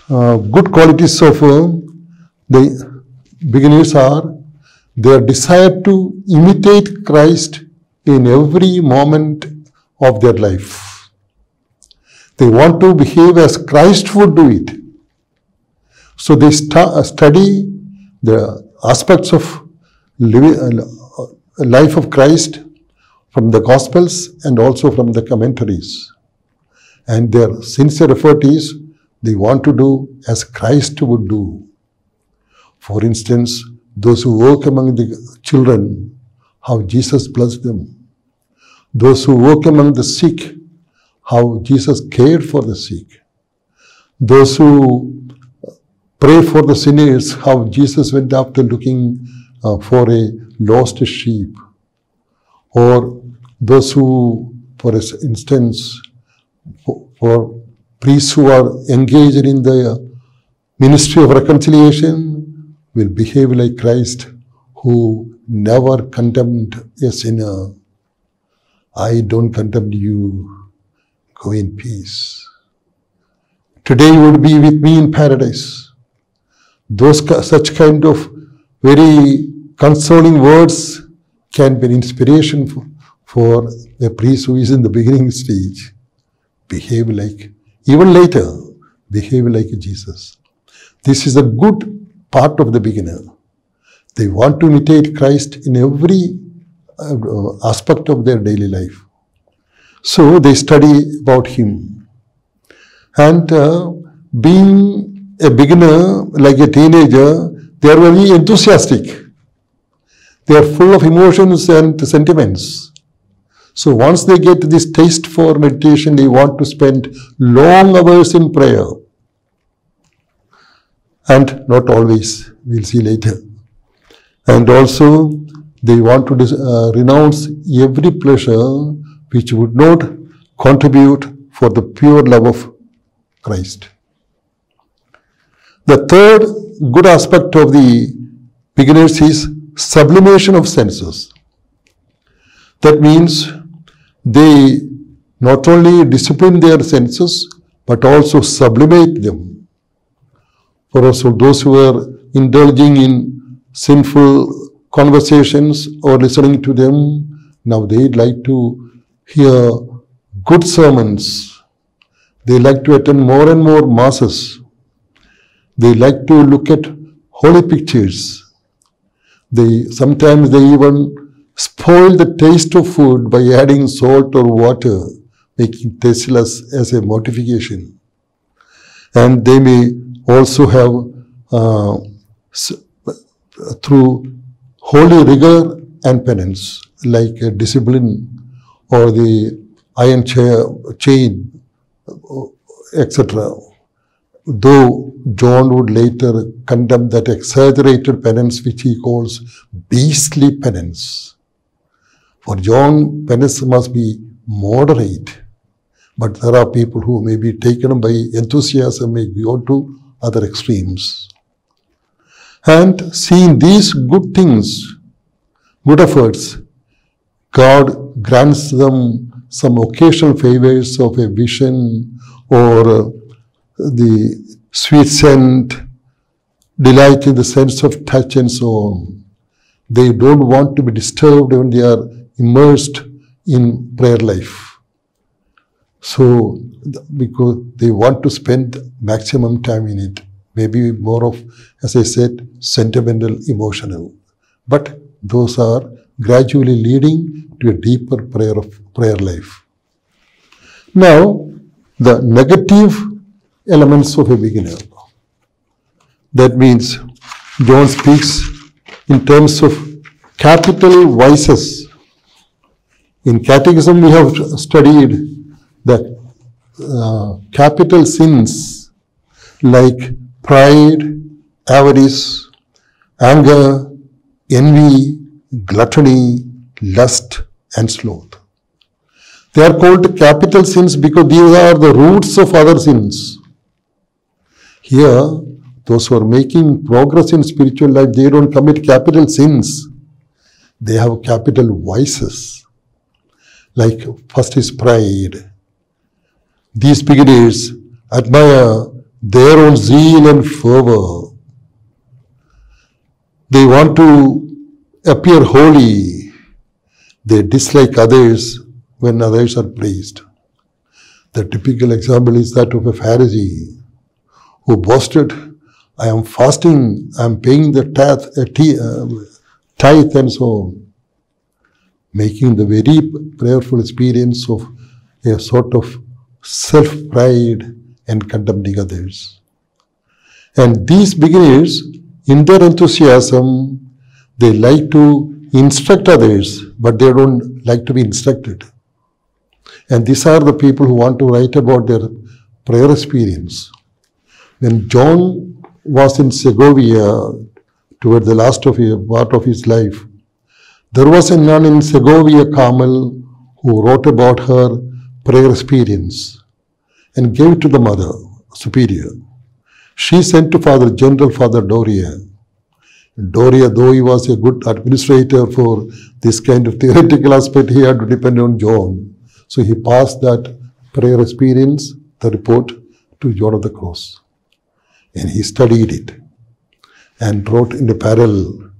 good qualities of the beginners are their desire to imitate Christ in every moment of their life. They want to behave as Christ would do it. So they study the aspects of life of Christ from the Gospels and also from the commentaries. And their sincere effort is they want to do as Christ would do. For instance, those who work among the children, how Jesus blessed them. Those who work among the sick, how Jesus cared for the sick. Those who pray for the sinners, how Jesus went after looking for a lost sheep. Or those who, for instance, for priests who are engaged in the ministry of reconciliation, will behave like Christ, who never condemned a sinner. I don't condemn you. Go in peace. Today you would be with me in paradise. Such kind of very consoling words can be an inspiration for a priest who is in the beginning stage. Behave like, even later, behave like Jesus. This is a good part of the beginner. They want to imitate Christ in every aspect of their daily life. So they study about Him. And being a beginner, like a teenager, they are very enthusiastic. They are full of emotions and sentiments. So once they get this taste for meditation, they want to spend long hours in prayer. And not always, we'll see later. And also, they want to renounce every pleasure which would not contribute for the pure love of Christ. The third good aspect of the beginners is sublimation of senses. That means they not only discipline their senses, but also sublimate them. For also those who are indulging in sinful conversations or listening to them, now they'd like to hear good sermons. They like to attend more and more masses. They like to look at holy pictures. Sometimes they even spoil the taste of food by adding salt or water, making tasteless as a mortification. And they may also have, through holy rigor and penance, like discipline or the iron chain, etc. Though John would later condemn that exaggerated penance which he calls beastly penance. For John, penance must be moderate. But there are people who may be taken by enthusiasm, may go to other extremes. And seeing these good things, good efforts, God grants them some occasional favors of a vision or the sweet scent, delight in the sense of touch and so on. They don't want to be disturbed when they are immersed in prayer life. So, because they want to spend maximum time in it, maybe more of, as I said, sentimental, emotional. But those are gradually leading to a deeper prayer life. Now, the negative elements of a beginner. That means John speaks in terms of capital vices. In Catechism we have studied the capital sins like pride, avarice, anger, envy, gluttony, lust and sloth. They are called capital sins because these are the roots of other sins. Here, those who are making progress in spiritual life, they don't commit capital sins. They have capital vices. Like first is pride. These beginners admire their own zeal and fervor. They want to appear holy. They dislike others when others are praised. The typical example is that of a Pharisee who boasted, I am fasting, I am paying the tithe and so on, making the very prayerful experience of a sort of self-pride and condemning others. And these beginners, in their enthusiasm, they like to instruct others, but they don't like to be instructed. And these are the people who want to write about their prayer experience. When John was in Segovia toward the last part of his life, there was a nun in Segovia, CARMEL, who wrote about her prayer experience and gave it to the Mother Superior. She sent to Father General, Father Doria. Doria, though he was a good administrator for this kind of theoretical aspect, he had to depend on John. So he passed that prayer experience, the report, to John of the Cross. And he studied it and wrote in the parallel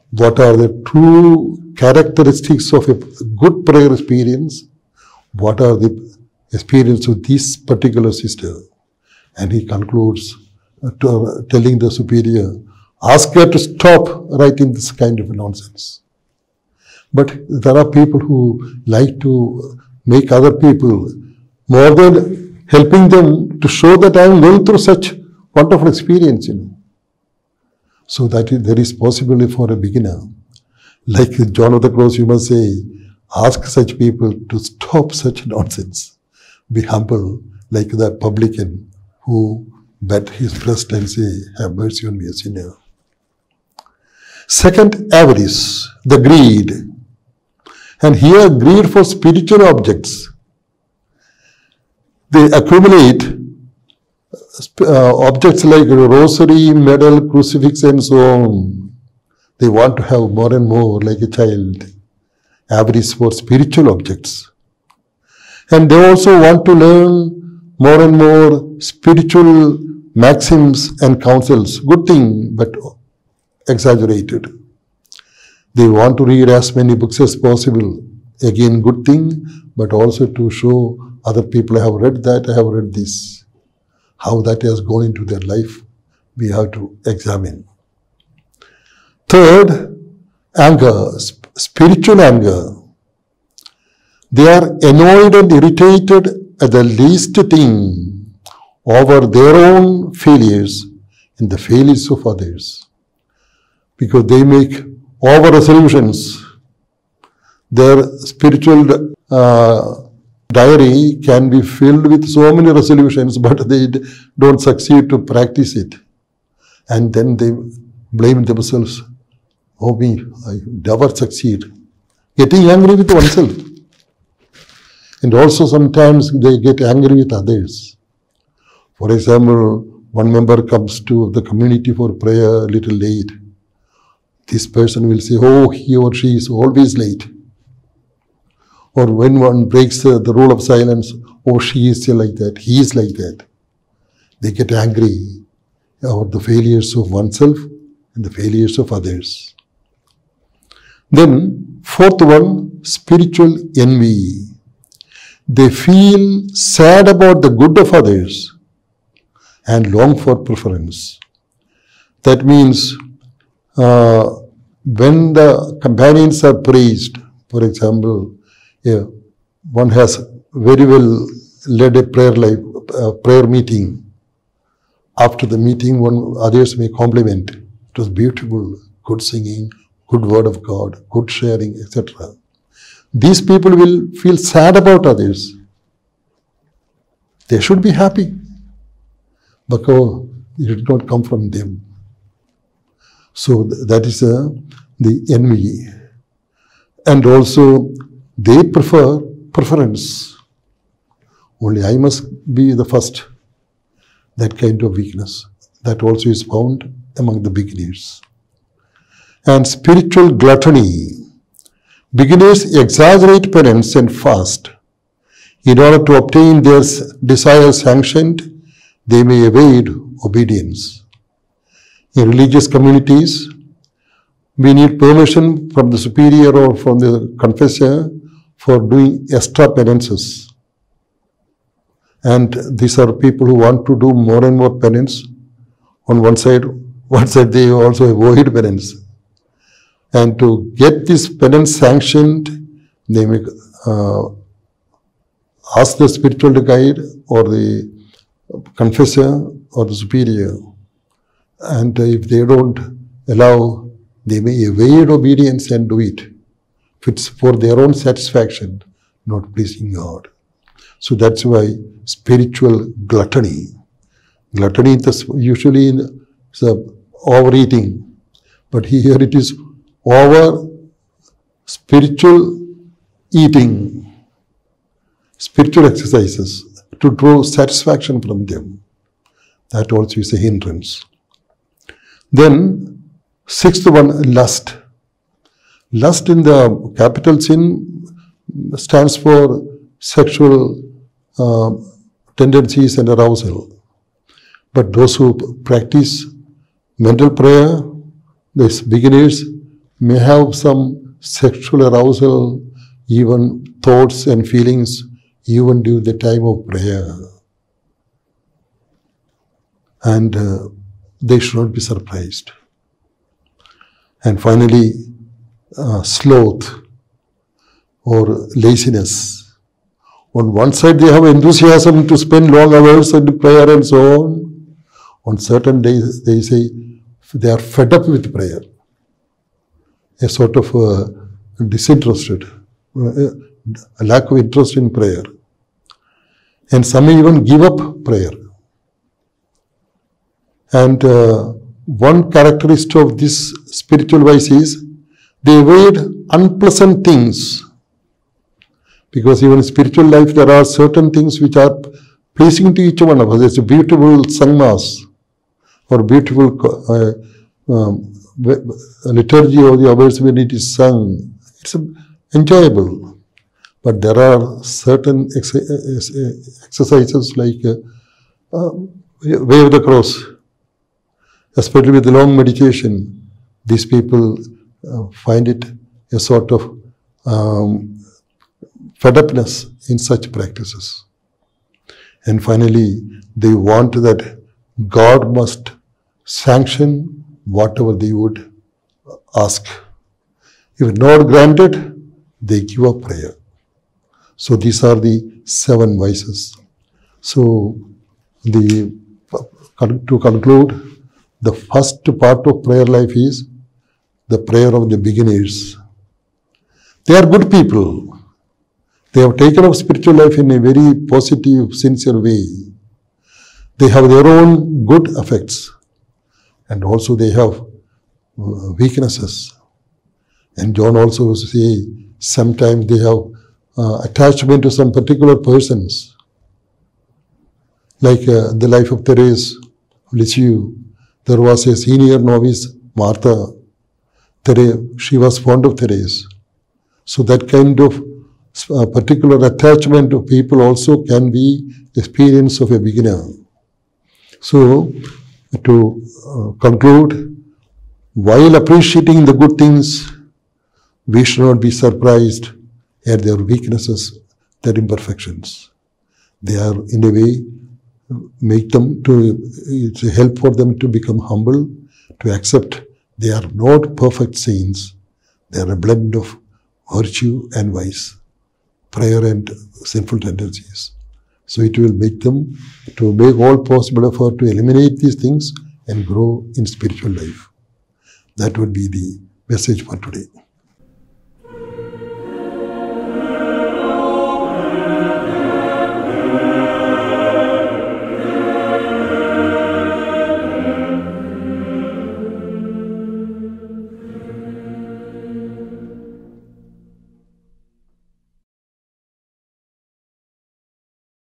what are the true characteristics of a good prayer experience, what are the experience of this particular sister. And he concludes telling the superior, ask her to stop writing this kind of nonsense. But there are people who like to make other people, more than helping them, to show that I am going through such wonderful experience, So that there is possibility for a beginner. Like John of the Cross, you must say, ask such people to stop such nonsense. Be humble, like the publican who bet his breast and say, have mercy on me, a sinner. Second, avarice, the greed. And here, greed for spiritual objects. They accumulate objects like rosary, medal, crucifix, and so on. They want to have more and more, like a child. Avarice for spiritual objects. And they also want to learn more and more spiritual maxims and counsels. Good thing, but exaggerated. They want to read as many books as possible. Again, good thing, but also to show other people, I have read that, I have read this. How that has gone into their life, we have to examine. Third, anger, spiritual anger. They are annoyed and irritated at the least thing over their own failures and the failures of others. Because they make over resolutions. Their spiritual diary can be filled with so many resolutions, but they don't succeed to practice it. And then they blame themselves. Oh me, I never succeed. Getting angry with oneself. And also sometimes they get angry with others. For example, one member comes to the community for prayer a little late. This person will say, oh, he or she is always late. Or when one breaks the rule of silence, oh, she is still like that, he is like that. They get angry about the failures of oneself and the failures of others. Then, fourth one, spiritual envy. They feel sad about the good of others and long for preference. That means when the companions are praised, for example, one has very well led a prayer meeting. After the meeting, others may compliment. It was beautiful, good singing, good word of God, good sharing, etc. These people will feel sad about others. They should be happy because it did not come from them. So that is the envy. And also they prefer preference. Only I must be the first. That kind of weakness. That also is found among the beginners. And spiritual gluttony. Beginners exaggerate penance and fast in order to obtain their desires sanctioned they may evade obedience. In religious communities, we need permission from the superior or from the confessor for doing extra penances. And these are people who want to do more and more penance. On one side they also avoid penance. And to get this penance sanctioned, they may ask the spiritual guide or the confessor or the superior. And if they don't allow, they may evade obedience and do it. If it's for their own satisfaction, not pleasing God. So that's why spiritual gluttony. Gluttony is usually overeating. But here it is over spiritual eating, spiritual exercises to draw satisfaction from them. That also is a hindrance. Then, sixth one, lust. Lust in the capital sin stands for sexual tendencies and arousal. But those who practice mental prayer, these beginners, may have some sexual arousal, even thoughts and feelings, even during the time of prayer. And they should not be surprised. And finally, sloth or laziness. On one side, they have enthusiasm to spend long hours in prayer and so on. On certain days, they say they are fed up with prayer. A sort of disinterested, a lack of interest in prayer. And some may even give up prayer. And one characteristic of this spiritual vice is they avoid unpleasant things. Because even in spiritual life, there are certain things which are pleasing to each one of us. There's a beautiful sangmas or beautiful liturgy of the hours when it is sung. It's enjoyable. But there are certain exercises like way of the cross, especially with the long meditation. These people find it a sort of fed-upness in such practices. And finally, they want that God must sanction whatever they would ask. If not granted, they give up prayer. So these are the 7 vices. So to conclude, the first part of prayer life is the prayer of the beginners. They are good people. They have taken up spiritual life in a very positive, sincere way. They have their own good effects. And also they have weaknesses. And John also says sometimes they have attachment to some particular persons. Like the life of Therese of Lisieux. There was a senior novice, Martha. She was fond of Therese. So that kind of particular attachment of people also can be experience of a beginner. So, to conclude, while appreciating the good things, we should not be surprised at their weaknesses, their imperfections. They are, in a way, it's a help for them to become humble, to accept they are not perfect saints. They are a blend of virtue and vice, prayer and sinful tendencies. So it will make them to make all possible effort to eliminate these things and grow in spiritual life. That would be the message for today.